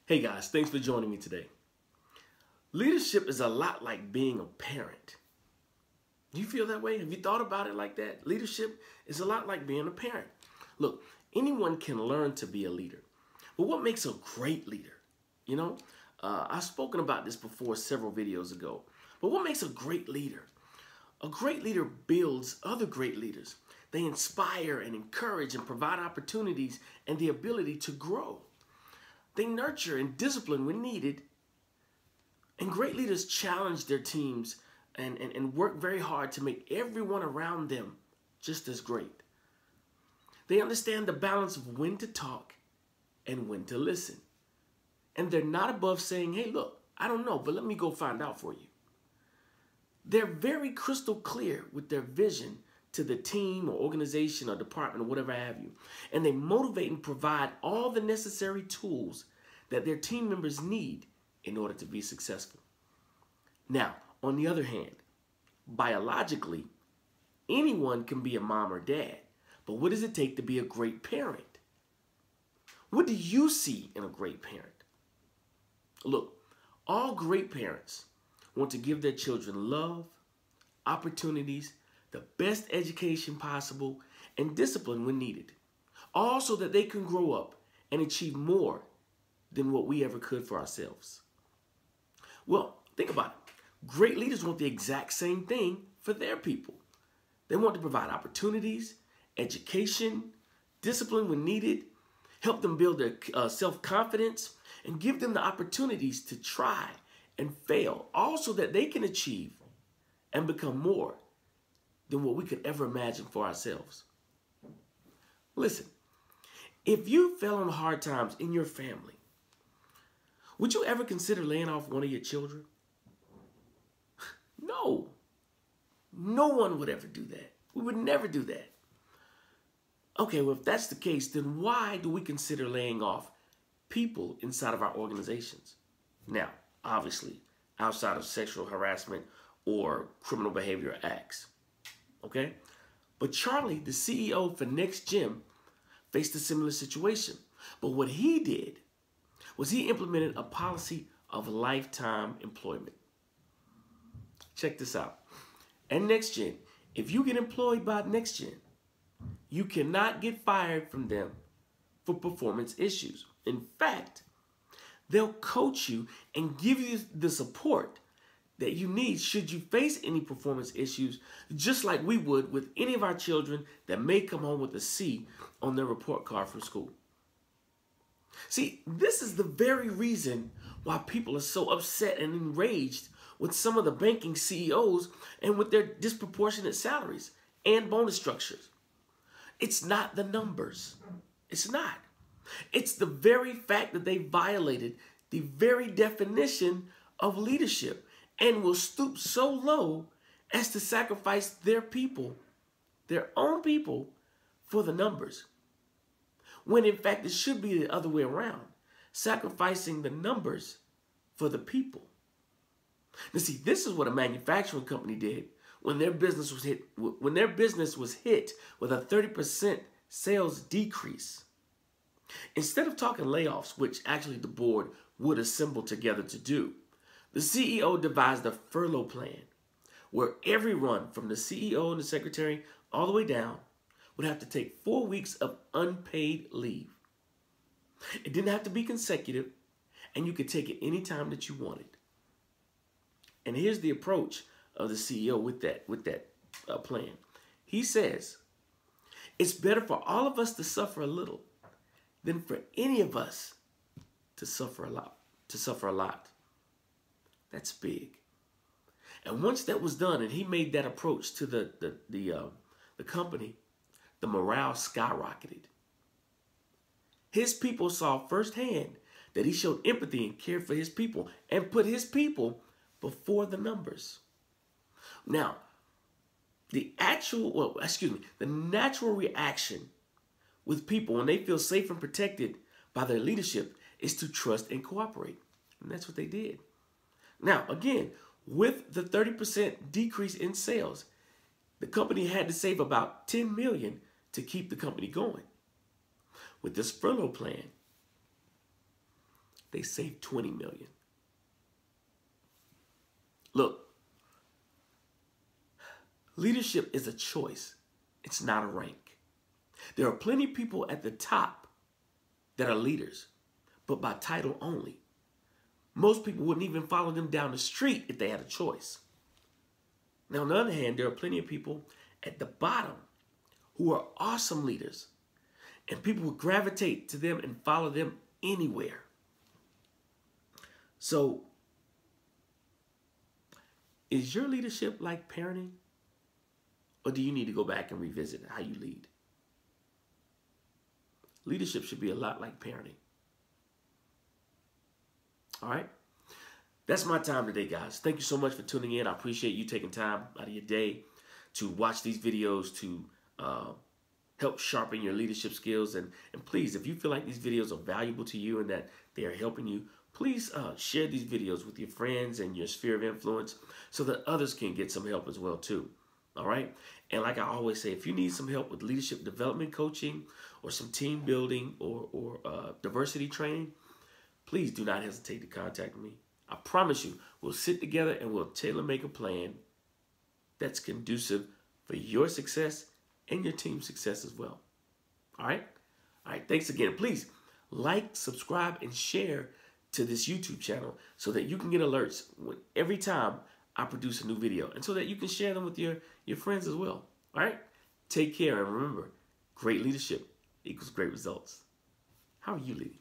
Hey guys, thanks for joining me today. Leadership is a lot like being a parent. Do you feel that way? Have you thought about it like that? Leadership is a lot like being a parent. Look, anyone can learn to be a leader. But what makes a great leader? I've spoken about this before several videos ago. But what makes a great leader? A great leader builds other great leaders. They inspire and encourage and provide opportunities and the ability to grow. They nurture and discipline when needed. And great leaders challenge their teams and work very hard to make everyone around them just as great. They understand the balance of when to talk and when to listen. And they're not above saying, hey, look, I don't know, but let me go find out for you. They're very crystal clear with their vision to the team or organization or department or whatever have you. And they motivate and provide all the necessary tools that their team members need in order to be successful. Now, on the other hand, biologically, anyone can be a mom or dad. But what does it take to be a great parent? What do you see in a great parent? Look, all great parents want to give their children love, opportunities, the best education possible, and discipline when needed. All so that they can grow up and achieve more than what we ever could for ourselves. Well, think about it. Great leaders want the exact same thing for their people. They want to provide opportunities, education, discipline when needed, help them build their self-confidence, and give them the opportunities to try and fail, all so that they can achieve and become more than what we could ever imagine for ourselves. Listen, if you fell on hard times in your family, would you ever consider laying off one of your children? No. No one would ever do that. We would never do that. Okay, well, if that's the case, then why do we consider laying off people inside of our organizations? Now, obviously, outside of sexual harassment or criminal behavior acts. Okay? But Charlie, the CEO for Next Gym, faced a similar situation. But what he did was he implemented a policy of lifetime employment. Check this out. At Next Gen, if you get employed by Next Gen, you cannot get fired from them for performance issues. In fact, they'll coach you and give you the support that you need should you face any performance issues, just like we would with any of our children that may come home with a C on their report card from school. See, this is the very reason why people are so upset and enraged with some of the banking CEOs and with their disproportionate salaries and bonus structures. It's not the numbers. It's not. It's the very fact that they violated the very definition of leadership and will stoop so low as to sacrifice their people, their own people, for the numbers. When in fact it should be the other way around, sacrificing the numbers for the people. Now see, this is what a manufacturing company did when their business was hit with a 30% sales decrease. Instead of talking layoffs, which actually the board would assemble together to do, the CEO devised a furlough plan where everyone from the CEO and the secretary all the way down would have to take 4 weeks of unpaid leave. It didn't have to be consecutive, and you could take it any time that you wanted. And here's the approach of the CEO with that plan. He says, it's better for all of us to suffer a little than for any of us to suffer a lot. That's big. And once that was done, and he made that approach to the company, the morale skyrocketed. His people saw firsthand that he showed empathy and cared for his people and put his people before the numbers. Now, the natural reaction with people when they feel safe and protected by their leadership is to trust and cooperate. And that's what they did. Now, again, with the 30% decrease in sales, the company had to save about $10 million to keep the company going. With this furlough plan, they saved 20 million. Look, leadership is a choice. It's not a rank. There are plenty of people at the top that are leaders, but by title only. Most people wouldn't even follow them down the street if they had a choice. Now, on the other hand, there are plenty of people at the bottom who are awesome leaders, and people would gravitate to them and follow them anywhere. So, is your leadership like parenting? Or do you need to go back and revisit how you lead? Leadership should be a lot like parenting. All right? That's my time today, guys. Thank you so much for tuning in. I appreciate you taking time out of your day to watch these videos to help sharpen your leadership skills. And please, if you feel like these videos are valuable to you and that they are helping you, please share these videos with your friends and your sphere of influence so that others can get some help as well too. All right? And like I always say, if you need some help with leadership development coaching or some team building or diversity training, please do not hesitate to contact me. I promise you, we'll sit together and we'll tailor-make a plan that's conducive for your success and your team's success as well. All right? All right, thanks again. Please like, subscribe, and share to this YouTube channel so that you can get alerts every time I produce a new video and so that you can share them with your friends as well. All right? Take care, and remember, great leadership equals great results. How are you leading?